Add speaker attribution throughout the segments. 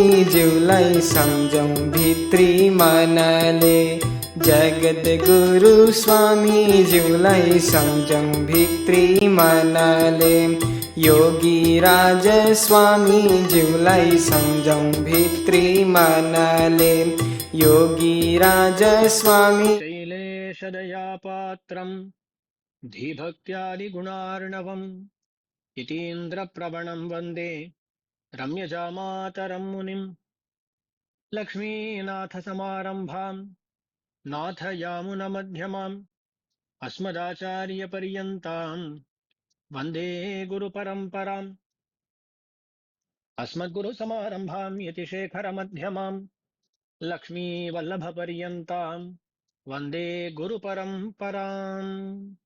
Speaker 1: जीवलाई समझौं भित्री मनले। जगत गुरु स्वामी जीवलाई समझौं भित्री मनले। योगी राज स्वामी जीवलाई समझौं भित्री मनले। योगी राज स्वामी
Speaker 2: शैलेशदयापात्रं धीभक्त्यादिगुणार्णवम् इतीन्द्रप्रवणं वन्दे रम्यजामातरं मुनिम्। लक्ष्मीनाथसमारम्भां नाथयामुनमध्यमाम् अस्मदाचार्यपर्यन्तां वन्दे गुरुपरम्पराम्। अस्मद्गुरुसमारम्भां यतिशेखरमध्यमाम् लक्ष्मीवल्लभपर्यन्तां वन्दे गुरुपरम्पराम्।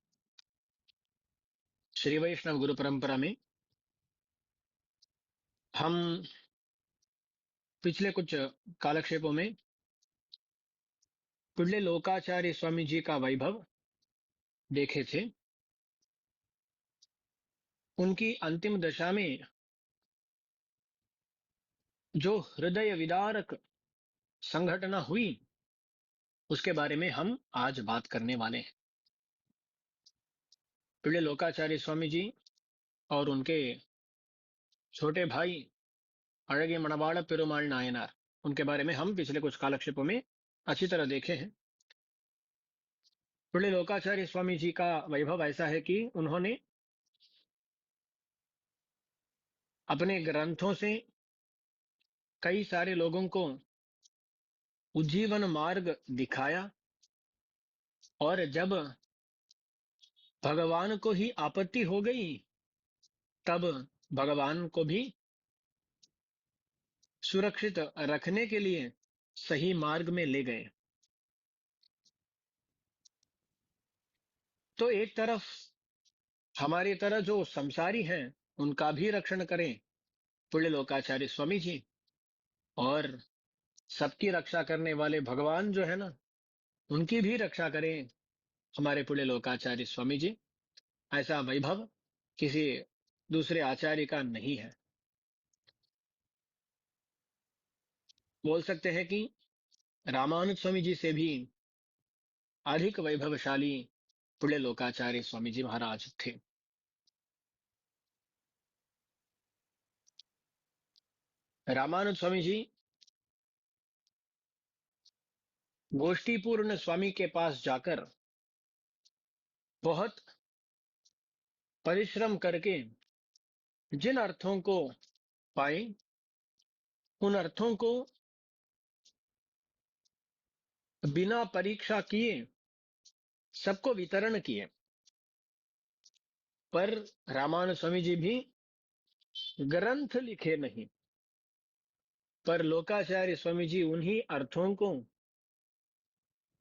Speaker 2: श्री वैष्णव गुरु परंपरा में हम पिछले कुछ कालक्षेपों में पुण्य लोकाचार्य स्वामी जी का वैभव देखे थे। उनकी अंतिम दशा में जो हृदय विदारक संघटना हुई उसके बारे में हम आज बात करने वाले हैं। पुण्य लोकाचार्य स्वामी जी और उनके छोटे भाई अड़गे मणवाड़ पेरुमाल नायनार, उनके बारे में हम पिछले कुछ कालक्षेपों में अच्छी तरह देखे हैं। पुण्य लोकाचार्य स्वामी जी का वैभव ऐसा है कि उन्होंने अपने ग्रंथों से कई सारे लोगों को उज्जीवन मार्ग दिखाया और जब भगवान को ही आपत्ति हो गई तब भगवान को भी सुरक्षित रखने के लिए सही मार्ग में ले गए। तो एक तरफ हमारी तरह जो संसारी हैं उनका भी रक्षण करें पुण्य लोकाचार्य स्वामी जी, और सबकी रक्षा करने वाले भगवान जो है ना उनकी भी रक्षा करें हमारे पुण्य लोकाचार्य स्वामी जी। ऐसा वैभव किसी दूसरे आचार्य का नहीं है। बोल सकते हैं कि रामानुज स्वामी जी से भी अधिक वैभवशाली पुण्य लोकाचार्य स्वामी जी महाराज थे। रामानुज स्वामी जी गोष्ठीपूर्ण स्वामी के पास जाकर बहुत परिश्रम करके जिन अर्थों को पाए उन अर्थों को बिना परीक्षा किए सबको वितरण किए। पर रामानुज स्वामी जी भी ग्रंथ लिखे नहीं, पर लोकाचार्य स्वामी जी उन्हीं अर्थों को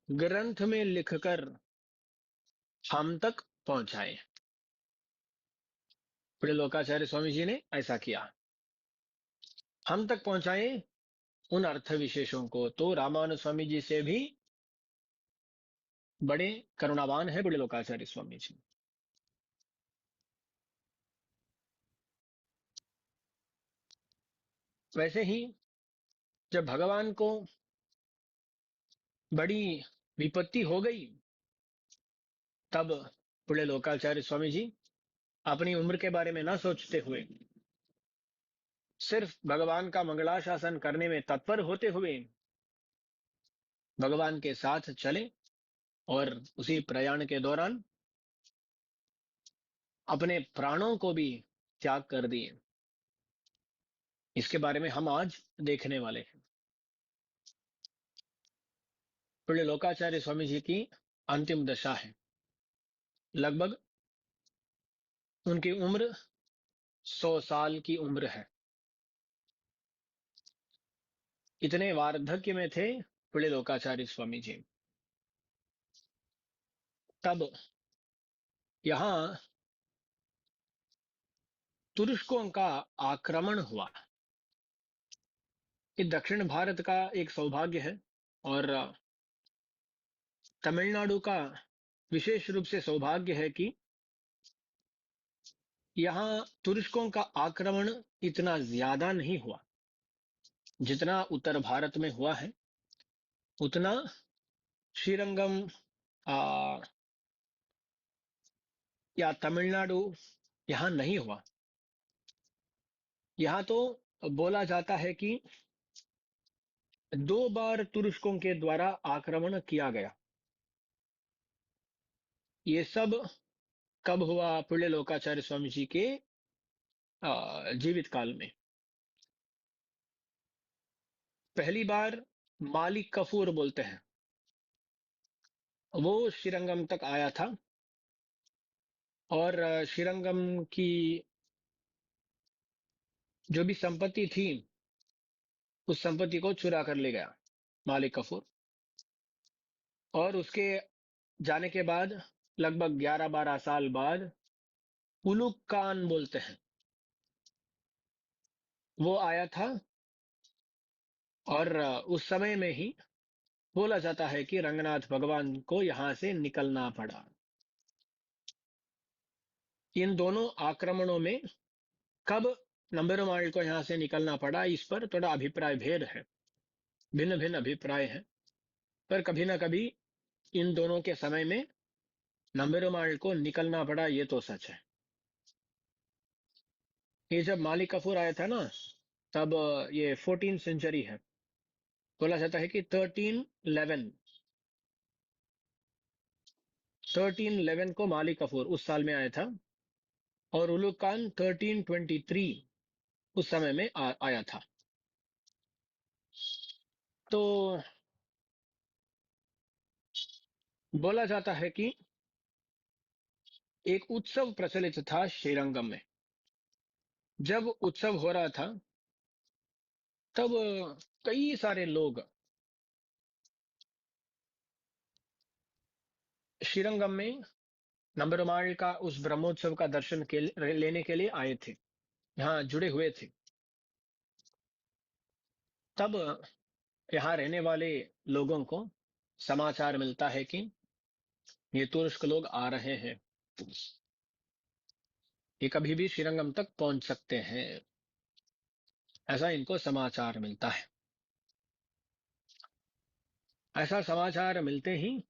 Speaker 2: ग्रंथ में लिखकर हम तक पहुंचाए। फिर लोकाचार्य स्वामी जी ने ऐसा किया, हम तक पहुंचाए उन अर्थ विशेषों को। तो रामानुज स्वामी जी से भी बड़े करुणावान है बड़े लोकाचार्य स्वामी जी। वैसे ही जब भगवान को बड़ी विपत्ति हो गई तब पुण्य लोकाचार्य स्वामी जी अपनी उम्र के बारे में न सोचते हुए सिर्फ भगवान का मंगलाशासन करने में तत्पर होते हुए भगवान के साथ चले और उसी प्रयाण के दौरान अपने प्राणों को भी त्याग कर दिए। इसके बारे में हम आज देखने वाले हैं। पुण्य लोकाचार्य स्वामी जी की अंतिम दशा है। लगभग उनकी उम्र 100 साल की उम्र है। इतने वार्धक्य में थे पुण्य लोकाचार्य स्वामी जी। तब यहां तुरस्कों का आक्रमण हुआ। ये दक्षिण भारत का एक सौभाग्य है और तमिलनाडु का विशेष रूप से सौभाग्य है कि यहाँ तुरस्कों का आक्रमण इतना ज्यादा नहीं हुआ। जितना उत्तर भारत में हुआ है उतना श्रीरंगम आ, या तमिलनाडु यहाँ नहीं हुआ। यहाँ तो बोला जाता है कि 2 बार तुर्कों के द्वारा आक्रमण किया गया। ये सब कब हुआ? पुण्य लोकाचार्य स्वामी जी के जीवित काल में। पहली बार मालिक कफूर बोलते हैं, वो श्रीरंगम तक आया था और श्रीरंगम की जो भी संपत्ति थी उस संपत्ति को चुरा कर ले गया मालिक कफूर। और उसके जाने के बाद लगभग 11-12 साल बाद उलुग खान बोलते हैं, वो आया था। और उस समय में ही बोला जाता है कि रंगनाथ भगवान को यहां से निकलना पड़ा। इन दोनों आक्रमणों में कब नंबेरुमाल को यहां से निकलना पड़ा, इस पर थोड़ा अभिप्राय भेद है, भिन्न भिन्न अभिप्राय है। पर कभी ना कभी इन दोनों के समय में नंबेरुमाल को निकलना पड़ा, ये तो सच है। ये जब मालिक कफूर आया था ना, तब ये 14 सेंचुरी है। बोला जाता है कि 1311 को मालिक कफूर उस साल में आया था और उलुग खान 1323 उस समय में आया था। तो बोला जाता है कि एक उत्सव प्रचलित था श्रीरंगम में। जब उत्सव हो रहा था तब कई सारे लोग श्रीरंगम में नंबेरुमाल का उस ब्रह्मोत्सव का दर्शन लेने के लिए आए थे, यहाँ जुड़े हुए थे। तब यहाँ रहने वाले लोगों को समाचार मिलता है कि ये तुर्क लोग आ रहे हैं, ये कभी भी श्रीरंगम तक पहुंच सकते हैं, ऐसा इनको समाचार मिलता है। ऐसा समाचार मिलते ही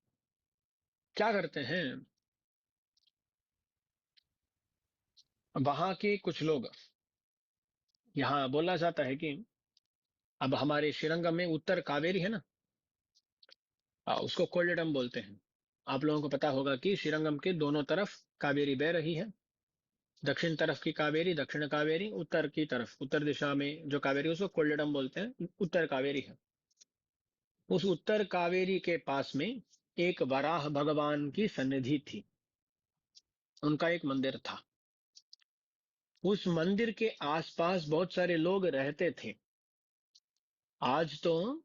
Speaker 2: क्या करते हैं, वहां के कुछ लोग, यहाँ बोला जाता है कि अब हमारे श्रीरंगम में उत्तर कावेरी है ना, उसको कोल्लिडम बोलते हैं। आप लोगों को पता होगा कि श्रीरंगम के दोनों तरफ कावेरी बह रही है। दक्षिण तरफ की कावेरी दक्षिण कावेरी, उत्तर की तरफ उत्तर दिशा में जो कावेरी उसको कोल्लिडम बोलते हैं, उत्तर कावेरी है। उस उत्तर कावेरी के पास में एक वराह भगवान की सन्निधि थी, उनका एक मंदिर था। उस मंदिर के आसपास बहुत सारे लोग रहते थे। आज तो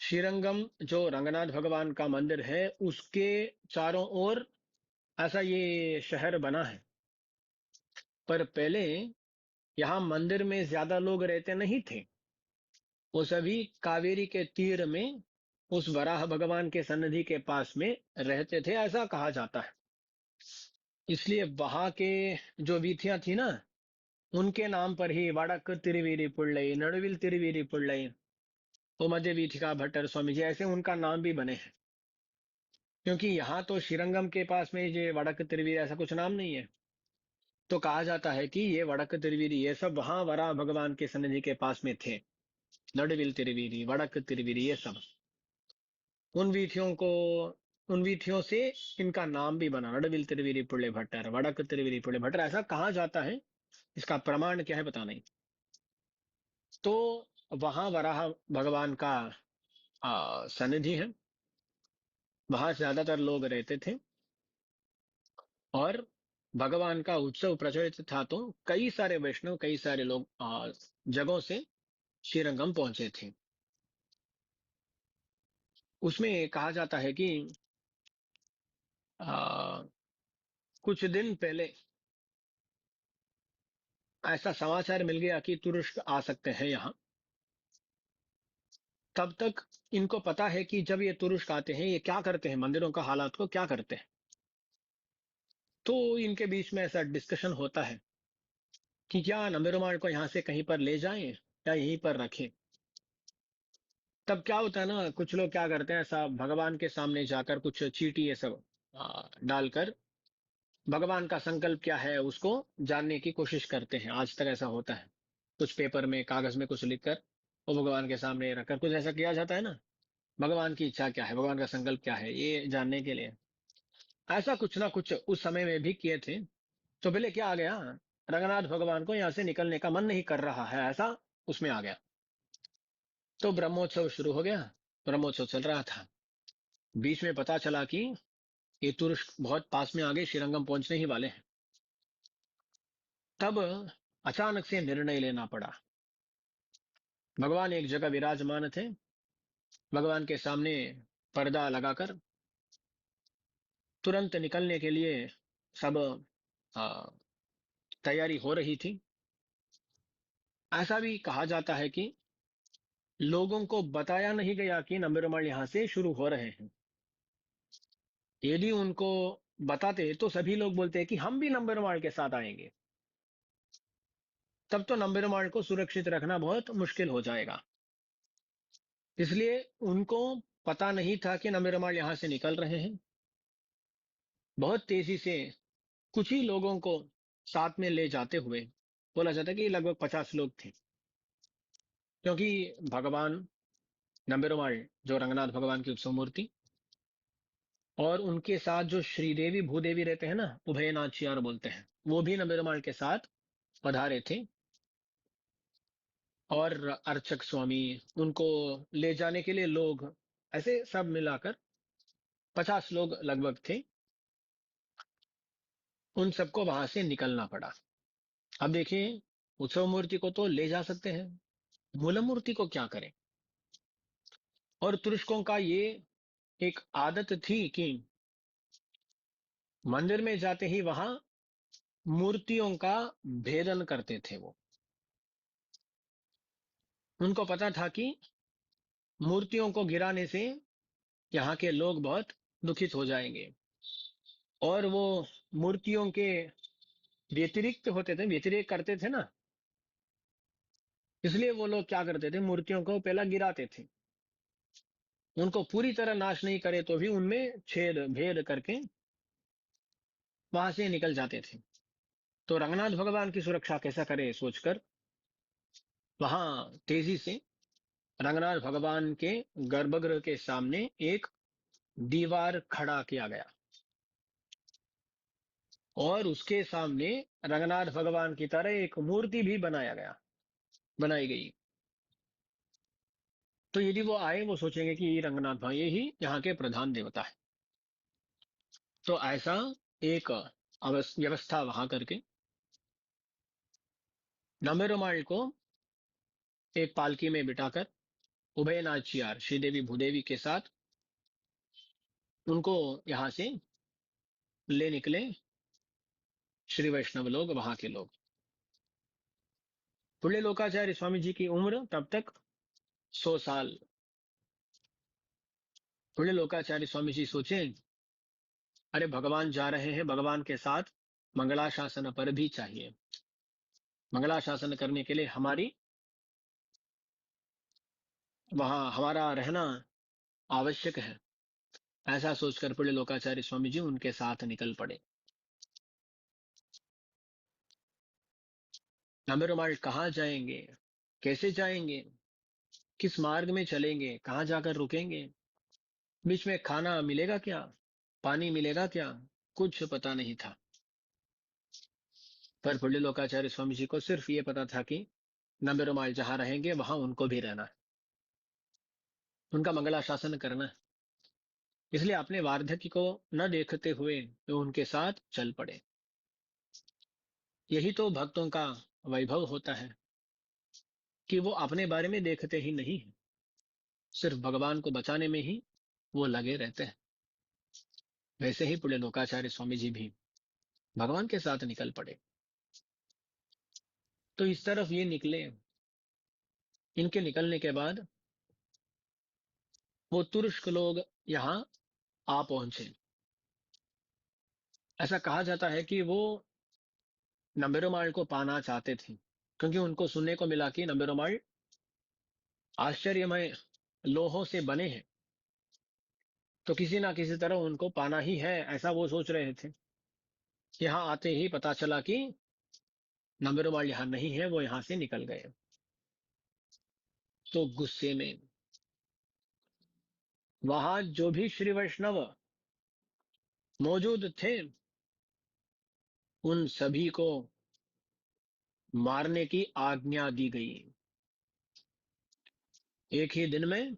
Speaker 2: श्रीरंगम जो रंगनाथ भगवान का मंदिर है उसके चारों ओर ऐसा ये शहर बना है, पर पहले यहाँ मंदिर में ज्यादा लोग रहते नहीं थे। वो सभी कावेरी के तीर में उस वराह भगवान के सन्निधि के पास में रहते थे, ऐसा कहा जाता है। इसलिए वहां के जो वीथियां थी ना, उनके नाम पर ही वड़क तिरुवीरी पुಳ್ಳई, नड़ुविल तिरुवीरी पुಳ್ಳई, वो मध्य वीथिका भट्टर स्वामी जी, ऐसे उनका नाम भी बने हैं। क्योंकि यहाँ तो श्रीरंगम के पास में ये वड़क तिरुवीर ऐसा कुछ नाम नहीं है, तो कहा जाता है कि ये वड़क तिरुवीरी ये सब वहां वराह भगवान के सन्निधि के पास में थे। नड़विल तिरुवीरी, वड़क तिरुवीरी, ये सब उन वीथियों से इनका नाम भी बना, नड़विल तिरुवीरी पुळे भट्टर, वड़क तिरुवीरी पुळे भट्टर, ऐसा कहा जाता है। इसका प्रमाण क्या है पता नहीं। तो वहां वराह भगवान का सनिधि है, वहां ज्यादातर लोग रहते थे और भगवान का उत्सव प्रचलित था। तो कई सारे वैष्णव, कई सारे लोग जगहों से श्रीरंगम पहुंचे थे। उसमें कहा जाता है कि आ, कुछ दिन पहले ऐसा समाचार मिल गया कि तुरस्क आ सकते हैं यहाँ। तब तक इनको पता है कि जब ये तुरुष्क आते हैं ये क्या करते हैं, मंदिरों का हालात को क्या करते हैं। तो इनके बीच में ऐसा डिस्कशन होता है कि क्या नंबेरुमाल को यहाँ से कहीं पर ले जाएं या यहीं पर रखें। तब क्या होता है ना, कुछ लोग क्या करते हैं, ऐसा भगवान के सामने जाकर कुछ चीटी ये सब डालकर भगवान का संकल्प क्या है उसको जानने की कोशिश करते हैं। आज तक ऐसा होता है, कुछ पेपर में कागज में कुछ लिखकर वो भगवान के सामने रखकर कुछ ऐसा किया जाता है ना, भगवान की इच्छा क्या है, भगवान का संकल्प क्या है, ये जानने के लिए। ऐसा कुछ ना कुछ उस समय में भी किए थे। तो पहले क्या आ गया, रंगनाथ भगवान को यहाँ से निकलने का मन नहीं कर रहा है, ऐसा उसमें आ गया। तो ब्रह्मोत्सव शुरू हो गया, ब्रह्मोत्सव चल रहा था। बीच में पता चला कि ये तुरस्क बहुत पास में आ गए, श्रीरंगम पहुंचने ही वाले हैं। तब अचानक से निर्णय लेना पड़ा। भगवान एक जगह विराजमान थे, भगवान के सामने पर्दा लगाकर तुरंत निकलने के लिए सब आ, तैयारी हो रही थी। ऐसा भी कहा जाता है कि लोगों को बताया नहीं गया कि नंबरमाल यहां से शुरू हो रहे हैं। यदि उनको बताते तो सभी लोग बोलते कि हम भी नंबरमाल के साथ आएंगे, तब तो नंबरमाल को सुरक्षित रखना बहुत मुश्किल हो जाएगा। इसलिए उनको पता नहीं था कि नंबरमाल यहां से निकल रहे हैं। बहुत तेजी से कुछ ही लोगों को साथ में ले जाते हुए, बोला जाता है कि लगभग 50 लोग थे, क्योंकि भगवान नंबरमाल जो रंगनाथ भगवान की उत्सव मूर्ति और उनके साथ जो श्रीदेवी भूदेवी रहते हैं ना, उभयनाचियार बोलते हैं, वो भी नंबरमाल के साथ पधारे थे। और अर्चक स्वामी, उनको ले जाने के लिए लोग, ऐसे सब मिलाकर 50 लोग लगभग थे। उन सबको वहां से निकलना पड़ा। अब देखिए, उत्सव मूर्ति को तो ले जा सकते हैं, मूल मूर्ति को क्या करें। और तुरस्कों का ये एक आदत थी कि मंदिर में जाते ही वहां मूर्तियों का भेदन करते थे वो। उनको पता था कि मूर्तियों को गिराने से यहाँ के लोग बहुत दुखित हो जाएंगे, और वो मूर्तियों के व्यतिरिक्त होते थे, व्यतिरेक करते थे ना, इसलिए वो लोग क्या करते थे, मूर्तियों को पहला गिराते थे। उनको पूरी तरह नाश नहीं करे तो भी उनमें छेद भेद करके वहां से निकल जाते थे। तो रंगनाथ भगवान की सुरक्षा कैसा करे सोचकर वहां तेजी से रंगनाथ भगवान के गर्भगृह के सामने एक दीवार खड़ा किया गया, और उसके सामने रंगनाथ भगवान की तरह एक मूर्ति भी बनाई गई। तो यदि वो आए, वो सोचेंगे कि ये रंगनाथ भाई ही यहाँ के प्रधान देवता है। तो ऐसा एक व्यवस्था वहां करके नंबेरुमाल को एक पालकी में बिठाकर उभयनाचियार श्रीदेवी भूदेवी के साथ उनको यहां से ले निकले श्री वैष्णव लोग, वहां के लोग। पुण्य लोकाचार्य स्वामी जी की उम्र तब तक 100 साल। पुण्य लोकाचार्य स्वामी जी सोचे, अरे भगवान जा रहे हैं, भगवान के साथ मंगलाशासन पर भी चाहिए, मंगलाशासन करने के लिए हमारी वहां हमारा रहना आवश्यक है। ऐसा सोचकर पुण्य लोकाचार्य स्वामी जी उनके साथ निकल पड़े। नंबेरुमाल कहाँ जाएंगे, कैसे जाएंगे, किस मार्ग में चलेंगे, कहाँ जाकर रुकेंगे, बीच में खाना मिलेगा क्या, पानी मिलेगा क्या, कुछ पता नहीं था। पर पुण्य लोकाचार्य स्वामी जी को सिर्फ ये पता था कि नंबेरुमाल जहां रहेंगे वहां उनको भी रहना है, उनका मंगलाशासन करना है। इसलिए अपने वार्धक्य को न देखते हुए वो उनके साथ चल पड़े। यही तो भक्तों का वैभव होता है कि वो अपने बारे में देखते ही नहीं है, सिर्फ भगवान को बचाने में ही वो लगे रहते हैं। वैसे ही पुण्य लोकाचार्य स्वामी जी भी भगवान के साथ निकल पड़े। तो इस तरफ ये निकले। इनके निकलने के बाद वो तुर्क लोग यहाँ आ पहुंचे। ऐसा कहा जाता है कि वो नंबेरुमाल को पाना चाहते थे, क्योंकि उनको सुनने को मिला कि नंबेरुमाल आश्चर्यमय लोहों से बने हैं, तो किसी ना किसी तरह उनको पाना ही है, ऐसा वो सोच रहे थे। यहाँ आते ही पता चला कि नंबरवाल यहाँ नहीं है, वो यहाँ से निकल गए। तो गुस्से में वहां जो भी श्री वैष्णव मौजूद थे, उन सभी को मारने की आज्ञा दी गई। एक ही दिन में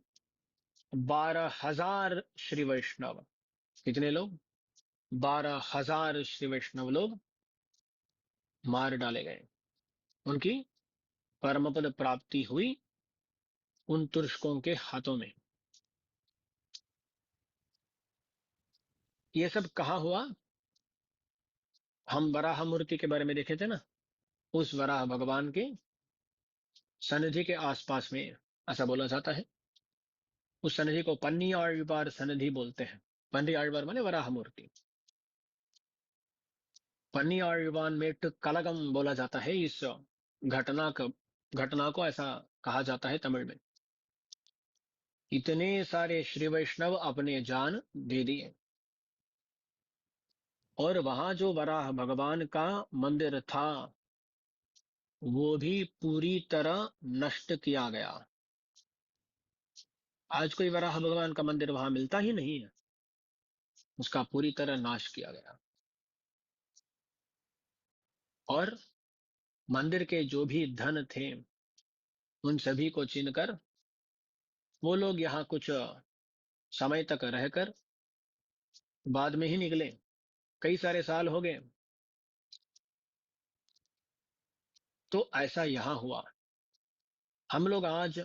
Speaker 2: 12,000 श्री वैष्णव, कितने लोग? 12,000 श्री वैष्णव लोग मार डाले गए। उनकी परमपद प्राप्ति हुई उन तुर्शकों के हाथों में। ये सब कहाँ हुआ? हम वराह मूर्ति के बारे में देखे थे ना, उस वराह भगवान के सनिधि के आसपास में ऐसा बोला जाता है। उस सनिधि को पन्नी आழ்वार सनिधि बोलते हैं। पन्नी आழ்वार माने वराह मूर्ति। पन्नी आழ்वान में कलगम बोला जाता है। इस घटना को ऐसा कहा जाता है तमिल में। इतने सारे श्री वैष्णव अपने जान दे दिए, और वहां जो वराह भगवान का मंदिर था वो भी पूरी तरह नष्ट किया गया। आज कोई वराह भगवान का मंदिर वहां मिलता ही नहीं है, उसका पूरी तरह नाश किया गया। और मंदिर के जो भी धन थे उन सभी को छीनकर वो लोग यहाँ कुछ समय तक रहकर बाद में ही निकले। कई सारे साल हो गए। तो ऐसा यहाँ हुआ। हम लोग आज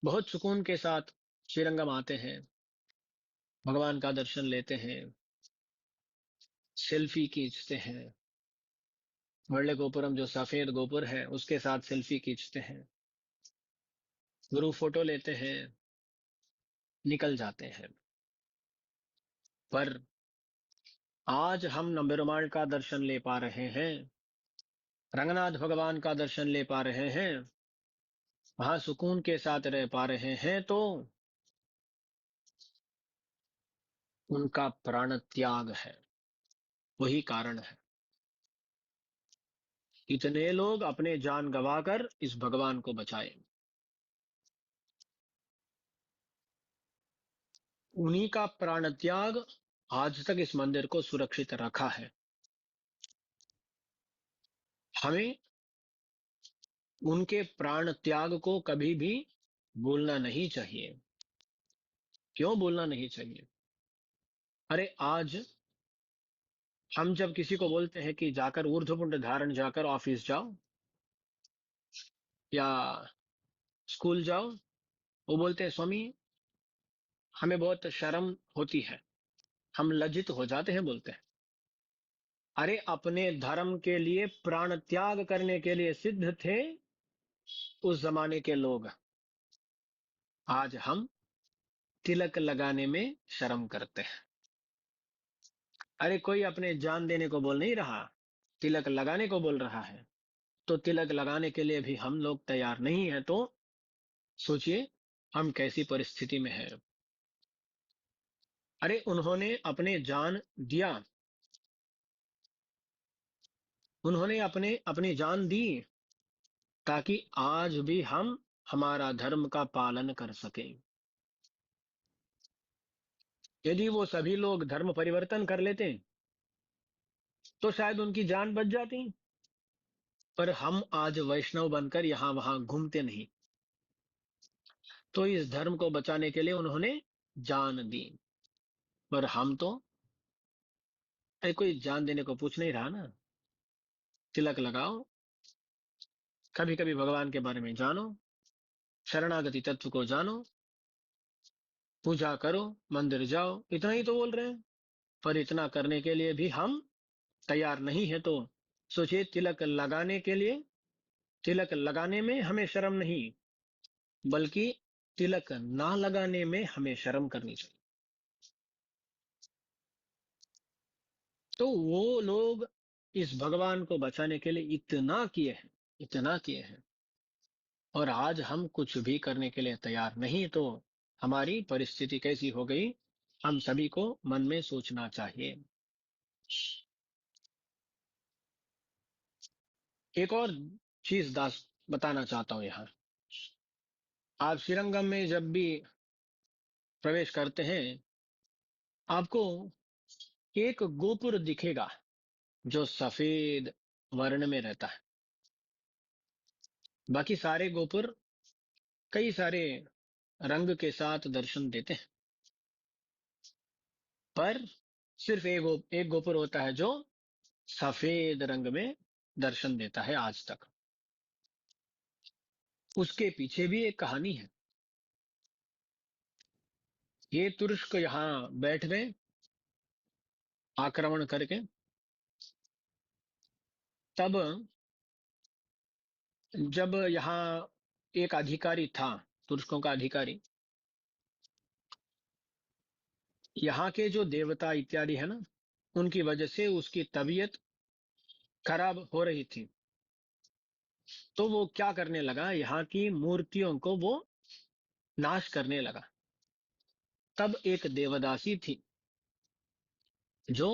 Speaker 2: बहुत सुकून के साथ श्रीरंगम आते हैं, भगवान का दर्शन लेते हैं, सेल्फी खींचते हैं। वर्ले गोपुरम जो सफेद गोपुर है उसके साथ सेल्फी खींचते हैं, ग्रुप फोटो लेते हैं, निकल जाते हैं। पर आज हम नंबेरुमाल का दर्शन ले पा रहे हैं, रंगनाथ भगवान का दर्शन ले पा रहे हैं, वहां सुकून के साथ रह पा रहे हैं, तो उनका प्राण त्याग है, वही कारण है। इतने लोग अपने जान गंवाकर इस भगवान को बचाए, उन्हीं का प्राण त्याग आज तक इस मंदिर को सुरक्षित रखा है। हमें उनके प्राण त्याग को कभी भी भूलना नहीं चाहिए। क्यों भूलना नहीं चाहिए? अरे आज हम जब किसी को बोलते हैं कि जाकर ऊर्ध्वपुंड धारण जाकर ऑफिस जाओ या स्कूल जाओ, वो बोलते हैं स्वामी हमें बहुत शर्म होती है, हम लज्जित हो जाते हैं, बोलते हैं। अरे अपने धर्म के लिए प्राण त्याग करने के लिए सिद्ध थे उस जमाने के लोग। आज हम तिलक लगाने में शर्म करते हैं। अरे कोई अपने जान देने को बोल नहीं रहा, तिलक लगाने को बोल रहा है। तो तिलक लगाने के लिए भी हम लोग तैयार नहीं है, तो सोचिए हम कैसी परिस्थिति में है। अरे उन्होंने अपने जान दिया, उन्होंने अपनी जान दी ताकि आज भी हम हमारा धर्म का पालन कर सकें। यदि वो सभी लोग धर्म परिवर्तन कर लेते तो शायद उनकी जान बच जाती। पर हम आज वैष्णव बनकर यहां वहां घूमते नहीं, तो इस धर्म को बचाने के लिए उन्होंने जान दी। पर हम तो कोई जान देने को पूछ नहीं रहा ना। तिलक लगाओ, कभी कभी भगवान के बारे में जानो, शरणागति तत्व को जानो, पूजा करो, मंदिर जाओ, इतना ही तो बोल रहे हैं। पर इतना करने के लिए भी हम तैयार नहीं है, तो सोचिए तिलक लगाने के लिए, तिलक लगाने में हमें शर्म नहीं, बल्कि तिलक ना लगाने में हमें शर्म करनी चाहिए। तो वो लोग इस भगवान को बचाने के लिए इतना किए हैं, इतना किए हैं। और आज हम कुछ भी करने के लिए तैयार नहीं, तो हमारी परिस्थिति कैसी हो गई, हम सभी को मन में सोचना चाहिए। एक और चीज दास बताना चाहता हूं यहाँ। आप श्रीरंगम में जब भी प्रवेश करते हैं, आपको एक गोपुर दिखेगा जो सफेद वर्ण में रहता है। बाकी सारे गोपुर कई सारे रंग के साथ दर्शन देते हैं, पर सिर्फ एक गोपुर होता है जो सफेद रंग में दर्शन देता है आज तक। उसके पीछे भी एक कहानी है। ये तुर्क यहाँ बैठ गए आक्रमण करके। तब जब यहाँ एक अधिकारी था, तुर्कों का अधिकारी, यहाँ के जो देवता इत्यादि है ना, उनकी वजह से उसकी तबीयत खराब हो रही थी। तो वो क्या करने लगा, यहाँ की मूर्तियों को वो नाश करने लगा। तब एक देवदासी थी जो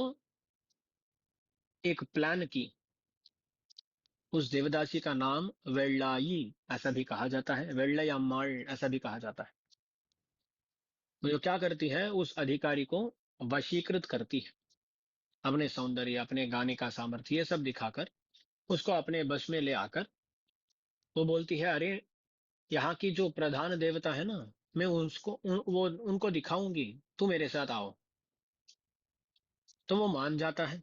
Speaker 2: एक प्लान की। उस देवदासी का नाम वेल्लाई ऐसा भी कहा जाता है, वेल्लई अम्माள் ऐसा भी कहा जाता है। वो जो क्या करती है, उस अधिकारी को वशीकृत करती है, अपने सौंदर्य, अपने गाने का सामर्थ्य, ये सब दिखाकर उसको अपने बस में ले आकर वो बोलती है, अरे यहाँ की जो प्रधान देवता है ना, मैं उनको दिखाऊंगी, तू मेरे साथ आओ। तो वो मान जाता है।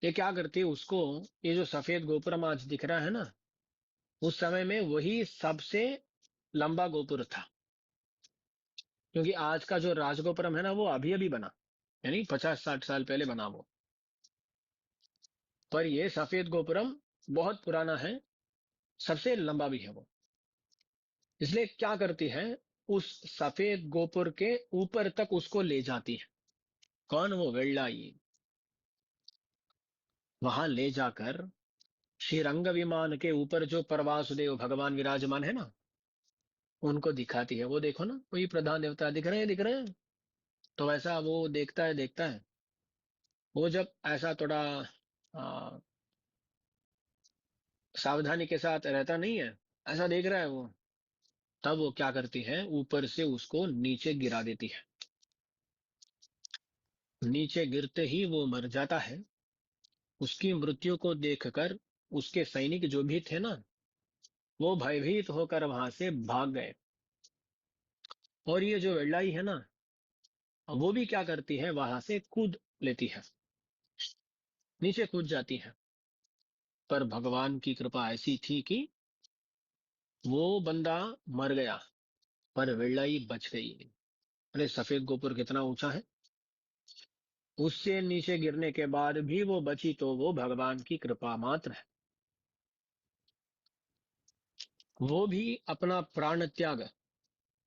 Speaker 2: ये क्या करती है, उसको ये जो सफेद गोपुरम आज दिख रहा है ना, उस समय में वही सबसे लंबा गोपुर था। क्योंकि आज का जो राजगोपुरम है ना, वो अभी अभी बना, यानी 50-60 साल पहले बना वो। पर ये सफेद गोपुरम बहुत पुराना है, सबसे लंबा भी है वो। इसलिए क्या करती है, उस सफेद गोपुर के ऊपर तक उसको ले जाती है। कौन, वो वेल्लाई। वहां ले जाकर श्रीरंग विमान के ऊपर जो परवासुदेव भगवान विराजमान है ना, उनको दिखाती है। वो देखो ना, वही प्रधान देवता दिख रहे हैं, दिख रहे हैं। तो वैसा वो देखता है, देखता है। वो जब ऐसा थोड़ा आ, सावधानी के साथ रहता नहीं है, ऐसा देख रहा है वो, तब वो क्या करती है, ऊपर से उसको नीचे गिरा देती है। नीचे गिरते ही वो मर जाता है। उसकी मृत्यु को देखकर उसके सैनिक जो भी थे ना, वो भयभीत होकर वहां से भाग गए। और ये जो वेल्लाई है ना, वो भी क्या करती है, वहां से कूद लेती है, नीचे कूद जाती है। पर भगवान की कृपा ऐसी थी कि वो बंदा मर गया, पर वेल्लाई बच गई। अरे सफेद गोपुर कितना ऊंचा है, उससे नीचे गिरने के बाद भी वो बची, तो वो भगवान की कृपा मात्र है। वो भी अपना प्राण त्याग,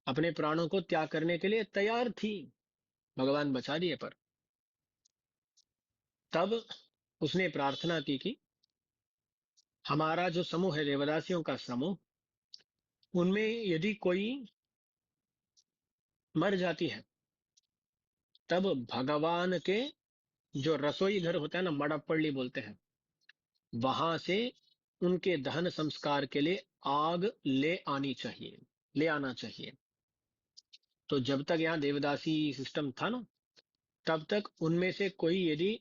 Speaker 2: अपने प्राणों को त्याग करने के लिए तैयार थी, भगवान बचा दिए। पर तब उसने प्रार्थना की कि हमारा जो समूह है, देवदासियों का समूह, उनमें यदि कोई मर जाती है, तब भगवान के जो रसोई घर होता है ना, मड़प्पल्ली बोलते हैं, वहां से उनके दहन संस्कार के लिए आग ले आनी चाहिए, ले आना चाहिए। तो जब तक यहाँ देवदासी सिस्टम था ना, तब तक उनमें से कोई यदि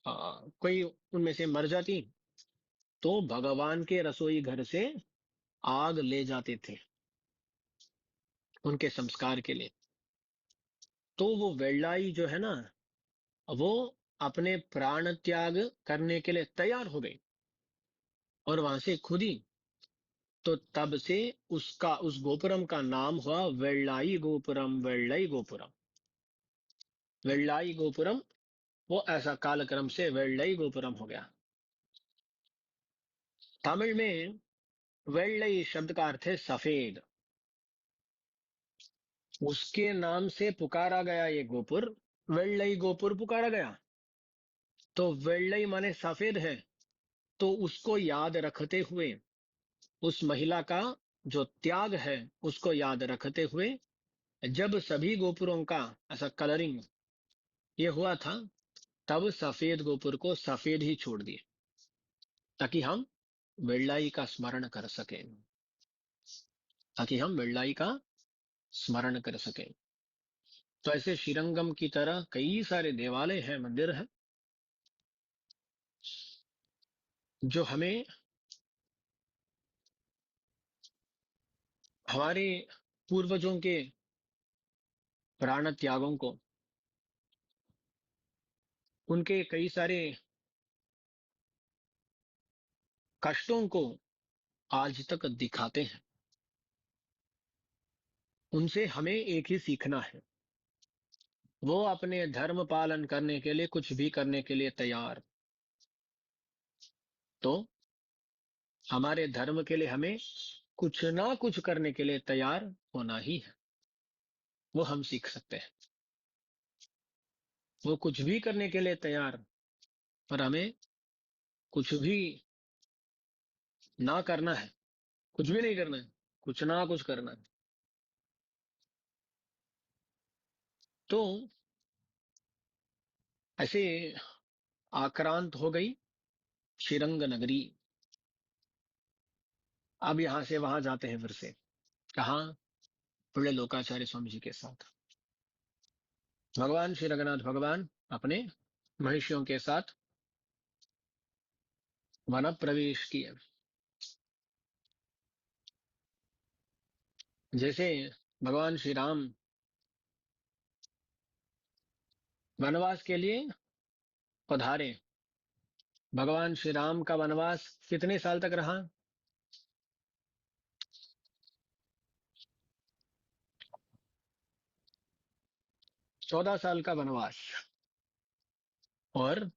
Speaker 2: कोई उनमें से मर जाती, तो भगवान के रसोई घर से आग ले जाते थे उनके संस्कार के लिए। तो वो वेल्लाई जो है ना, वो अपने प्राण त्याग करने के लिए तैयार हो गई और वहां से खुदी। तो तब से उसका, उस गोपुरम का नाम हुआ वेल्लाई गोपुरम, वेल्लई गोपुरम, वेल्लाई गोपुरम। वो ऐसा कालक्रम से वेल्लई गोपुरम हो गया। तमिल में वेल्लई शब्द का अर्थ है सफेद। उसके नाम से पुकारा गया ये गोपुर, वेल्लई गोपुर पुकारा गया। तो वेल्लई माने सफेद है, तो उसको याद रखते हुए उस महिला का जो त्याग है उसको याद रखते हुए जब सभी गोपुरों का ऐसा कलरिंग ये हुआ था, तब सफेद गोपुर को सफेद ही छोड़ दिए ताकि हम वेल्लाई का स्मरण कर सकें, ताकि हम वेल्लाई का स्मरण कर सकें। तो ऐसे श्रीरंगम की तरह कई सारे देवालय हैं, मंदिर हैं, जो हमें हमारे पूर्वजों के प्राण त्यागों को, उनके कई सारे कष्टों को आज तक दिखाते हैं। उनसे हमें एक ही सीखना है, वो अपने धर्म पालन करने के लिए कुछ भी करने के लिए तैयार। तो हमारे धर्म के लिए हमें कुछ ना कुछ करने के लिए तैयार होना ही है। वो हम सीख सकते हैं। वो कुछ भी करने के लिए तैयार, पर हमें कुछ भी ना करना है, कुछ भी नहीं करना है, कुछ ना कुछ करना है। तो ऐसे आक्रांत हो गई श्रीरंग नगरी। अब यहां से वहां जाते हैं फिर से, कहा, बड़े लोकाचार्य स्वामी जी के साथ। भगवान श्री रंगनाथ भगवान अपने महिषियों के साथ वन प्रवेश किए। जैसे भगवान श्री राम वनवास के लिए पधारे। भगवान श्री राम का वनवास कितने साल तक रहा? 14 साल का वनवास। और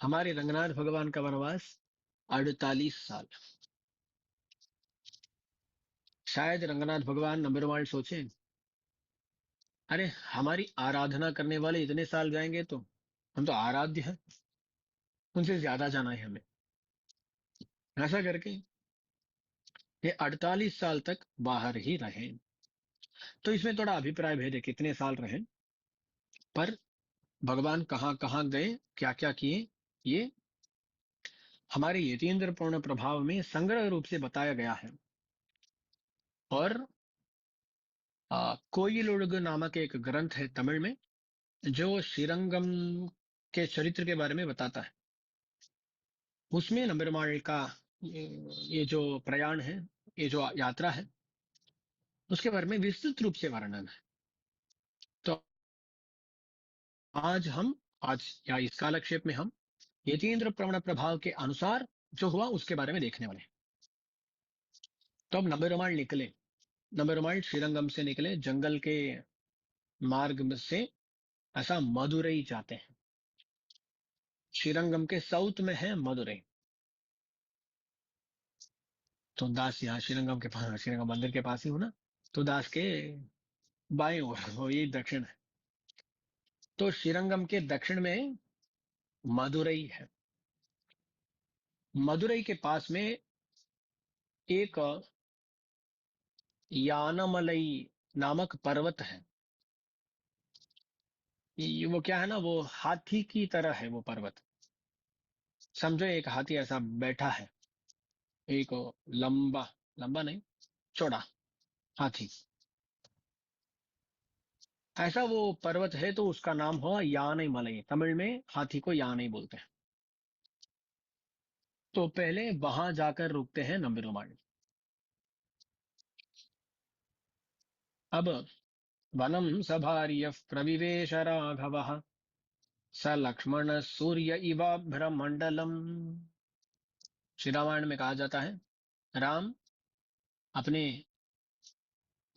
Speaker 2: हमारे रंगनाथ भगवान का वनवास 48 साल। शायद रंगनाथ भगवान नंबरवार सोचे, अरे हमारी आराधना करने वाले इतने साल जाएंगे तो हम तो आराध्य हैं, उनसे ज्यादा जाना है हमें। ऐसा करके ये 48 साल तक बाहर ही रहे। तो इसमें थोड़ा अभिप्राय भेद है कितने साल रहे, पर भगवान कहाँ कहाँ गए, क्या क्या किए, ये हमारे यतीन्द्र पूर्ण प्रभाव में संग्रह रूप से बताया गया है। और कोयिलुड़ग नामक एक ग्रंथ है तमिल में, जो श्रीरंगम के चरित्र के बारे में बताता है। उसमें नंबरमाल का ये जो प्रयाण है, ये जो यात्रा है, उसके बारे में विस्तृत रूप से वर्णन है। तो आज या इस कालक्षेप में हम यतीन्द्र प्रवण प्रभाव के अनुसार जो हुआ उसके बारे में देखने वाले हैं। तो अब नंबरमाल निकले, नंबरमाल श्रीरंगम से निकले, जंगल के मार्ग में से ऐसा मदुरई जाते हैं। श्रीरंगम के साउथ में है मदुरई। तो दास यहाँ श्रीरंगम के पास, श्रीरंगम मंदिर के पास ही हो ना, तो दास के बाएं ओर हो, ये दक्षिण है। तो श्रीरंगम के दक्षिण में मदुरई है। मदुरई के पास में एक यानमलई नामक पर्वत है। वो क्या है ना, वो हाथी की तरह है वो पर्वत। समझो एक हाथी ऐसा बैठा है, एक लंबा, लंबा नहीं, चौड़ा हाथी, ऐसा वो पर्वत है। तो उसका नाम हुआ यानई मलई। तमिल में हाथी को यानई बोलते हैं। तो पहले वहां जाकर रुकते हैं नंबेरुमाल। अब वनम सभार्य प्रविवेश राघवः स लक्ष्मण सूर्य इवाभ्रमंडलम। श्री रामायण में कहा जाता है, राम अपने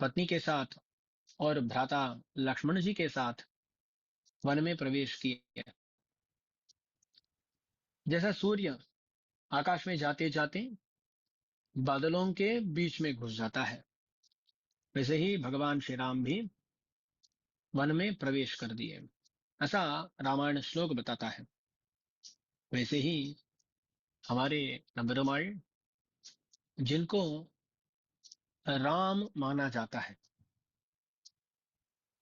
Speaker 2: पत्नी के साथ और भ्राता लक्ष्मण जी के साथ वन में प्रवेश किए। जैसा सूर्य आकाश में जाते जाते बादलों के बीच में घुस जाता है, वैसे ही भगवान श्री राम भी वन में प्रवेश कर दिए। ऐसा रामायण श्लोक बताता है। वैसे ही हमारे नंबरमाल, जिनको राम माना जाता है।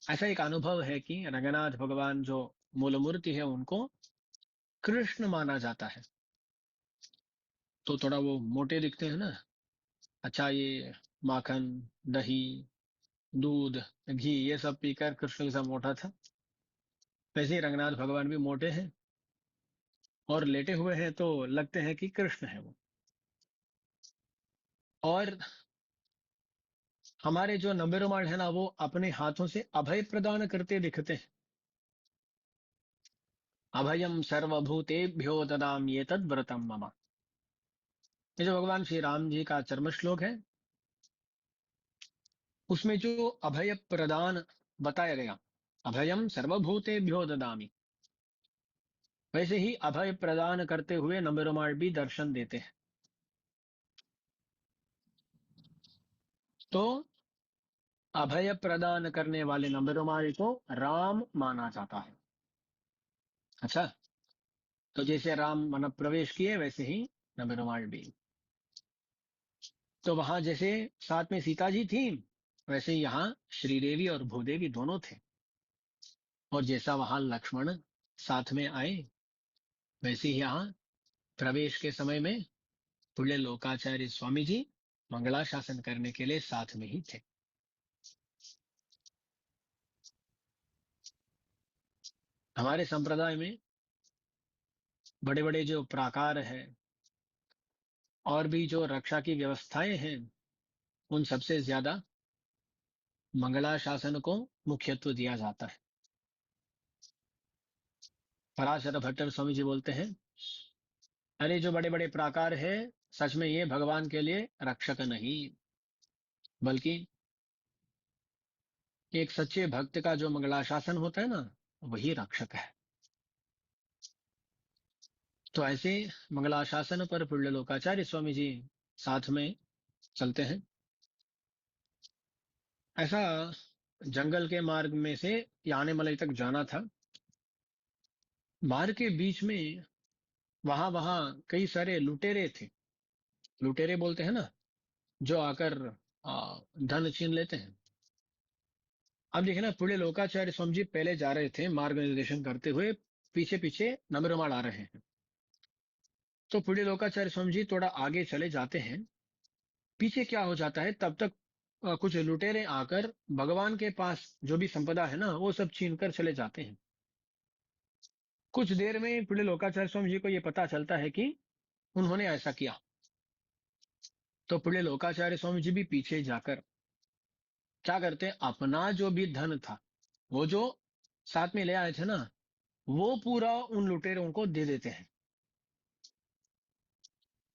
Speaker 2: ऐसा एक अनुभव है कि रंगनाथ भगवान जो मूल मूर्ति है उनको कृष्ण माना जाता है। तो थोड़ा वो मोटे दिखते हैं ना। अच्छा, ये माखन, दही, दूध, घी ये सब पीकर कृष्ण के साथ मोटा था, वैसे ही रंगनाथ भगवान भी मोटे हैं और लेटे हुए हैं तो लगते हैं कि कृष्ण है वो। और हमारे जो नंबेरुमाल है ना, वो अपने हाथों से अभय प्रदान करते दिखते हैं। अभयम सर्वभूतेभ्यो ददाम्येतद् व्रतम मम। ये जो भगवान श्री राम जी का चर्म श्लोक है, उसमें जो अभय प्रदान बताया गया, अभयम सर्वभूतेभ्यो ददामि, वैसे ही अभय प्रदान करते हुए नंबेरुमाल भी दर्शन देते हैं। तो अभय प्रदान करने वाले नंबेरुमाल को राम माना जाता है। अच्छा, तो जैसे राम मन प्रवेश किए वैसे ही नंबेरुमाल भी। तो वहां जैसे साथ में सीता जी थी, वैसे ही यहाँ श्रीदेवी और भूदेवी दोनों थे। और जैसा वहां लक्ष्मण साथ में आए, वैसे ही यहाँ प्रवेश के समय में पुण्य लोकाचार्य स्वामी जी मंगलाशासन करने के लिए साथ में ही थे। हमारे संप्रदाय में बड़े बड़े जो प्राकार है और भी जो रक्षा की व्यवस्थाएं हैं, उन सबसे ज्यादा मंगलाशासन को मुख्यत्व दिया जाता है। पराशर भट्टर स्वामी जी बोलते हैं, अरे जो बड़े बड़े प्राकार है, सच में ये भगवान के लिए रक्षक नहीं, बल्कि एक सच्चे भक्त का जो मंगलाशासन होता है ना, वही रक्षक है। तो ऐसे मंगलाशासन पर पुण्य लोकाचार्य स्वामी जी साथ में चलते हैं। ऐसा जंगल के मार्ग में से यानेमलई तक जाना था। मार्ग के बीच में वहां वहां कई सारे लुटेरे थे। लुटेरे बोलते हैं ना, जो आकर धन छीन लेते हैं। अब देखिए ना, पुण्य लोकाचार्य स्वामी जी पहले जा रहे थे मार्ग निर्देशन करते हुए, पीछे पीछे नंबरमाल आ रहे हैं। तो पुण्य लोकाचार्य स्वामी जी थोड़ा आगे चले जाते हैं। पीछे क्या हो जाता है, तब तक कुछ लुटेरे आकर भगवान के पास जो भी संपदा है ना, वो सब छीन कर चले जाते हैं। कुछ देर में पुण्य लोकाचार्य स्वामी जी को यह पता चलता है कि उन्होंने ऐसा किया। तो पुण्य लोकाचार्य स्वामी जी भी पीछे जाकर क्या करते हैं, अपना जो भी धन था, वो जो साथ में ले आए थे ना, वो पूरा उन लुटेरों को दे देते हैं।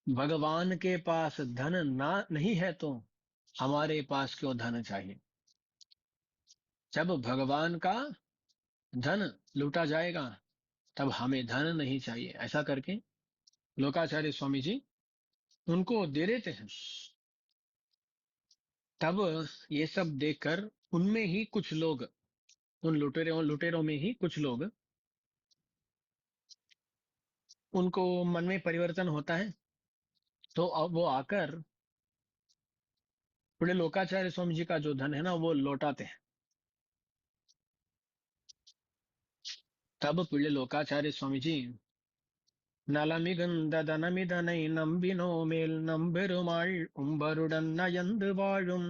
Speaker 2: भगवान के पास धन ना नहीं है तो हमारे पास क्यों धन चाहिए। जब भगवान का धन लूटा जाएगा, तब हमें धन नहीं चाहिए। ऐसा करके लोकाचार्य स्वामी जी उनको दे देते हैं। तब ये सब देखकर उनमें ही कुछ लोग, उन लुटेरों लुटेरों में ही कुछ लोग, उनको मन में परिवर्तन होता है। तो अब वो आकर पुण्य लोकाचार्य स्वामी जी का जो धन है ना, वो लौटाते हैं। तब पुण्य लोकाचार्य स्वामी जी நலமிகுந்ததனமிதனை நம்பினோமேல் நம்பெருமாள் உம்பருடன் நயந்து வாழும்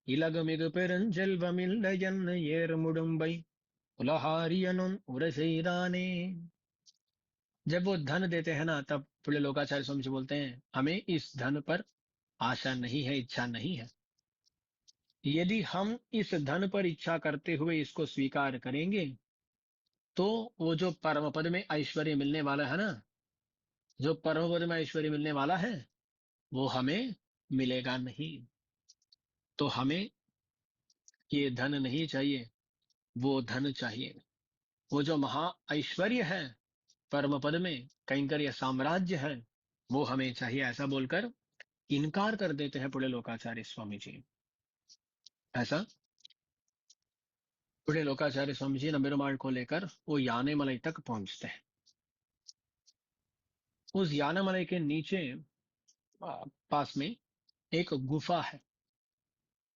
Speaker 2: இலகுமிகு பெருஞ்செல்வமில்லையன் ஏறுமுடும்பை உலहारियनुन उरसैराने। जब वो धन देते हैं ना, तब पुण्य लोकाचार्य स्वामी जी बोलते हैं, हमें इस धन पर आशा नहीं है, इच्छा नहीं है। यदि हम इस धन पर इच्छा करते हुए इसको स्वीकार करेंगे, तो वो जो परम पद में ऐश्वर्य मिलने वाला है ना, जो परम पद में ऐश्वर्य मिलने वाला है, वो हमें मिलेगा नहीं। तो हमें ये धन नहीं चाहिए, वो धन चाहिए। वो जो महा ऐश्वर्य है, परम पद में कैंकर्य साम्राज्य है, वो हमें चाहिए। ऐसा बोलकर इनकार कर देते हैं पुण्य लोकाचार्य स्वामी जी। ऐसा पुण्य लोकाचार्य स्वामी जी नंबेरुमाल को लेकर वो यानेमलई तक पहुंचते हैं। उस यानेमलई के नीचे पास में एक गुफा है।